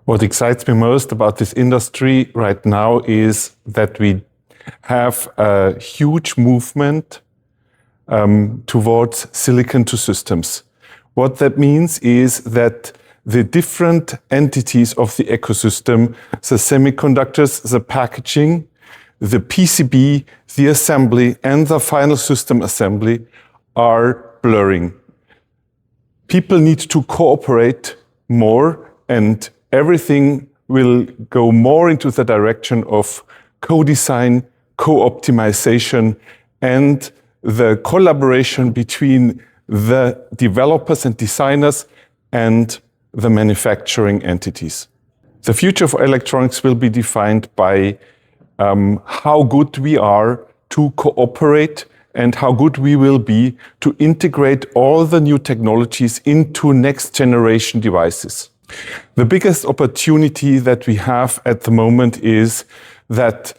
What excites me most about this industry right now is that we have a huge movement towards silicon to systems. What that means is that the different entities of the ecosystem, the semiconductors, the packaging, the PCB, the assembly, and the final system assembly are blurring. People need to cooperate more, and everything will go more into the direction of co-design, co-optimization, and the collaboration between the developers and designers and the manufacturing entities. The future of electronics will be defined by how good we are to cooperate and how good we will be to integrate all the new technologies into next generation devices. The biggest opportunity that we have at the moment is that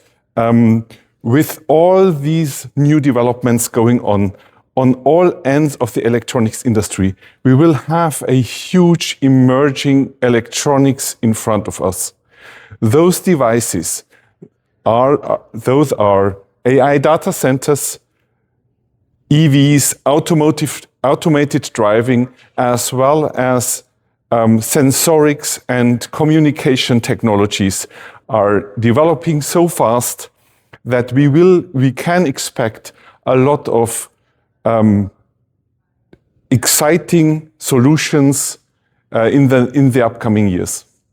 with all these new developments going on all ends of the electronics industry, we will have a huge emerging electronics in front of us. Those devices are AI data centers, EVs, automated driving, as well as sensorics and communication technologies are developing so fast that we can expect a lot of exciting solutions in the upcoming years.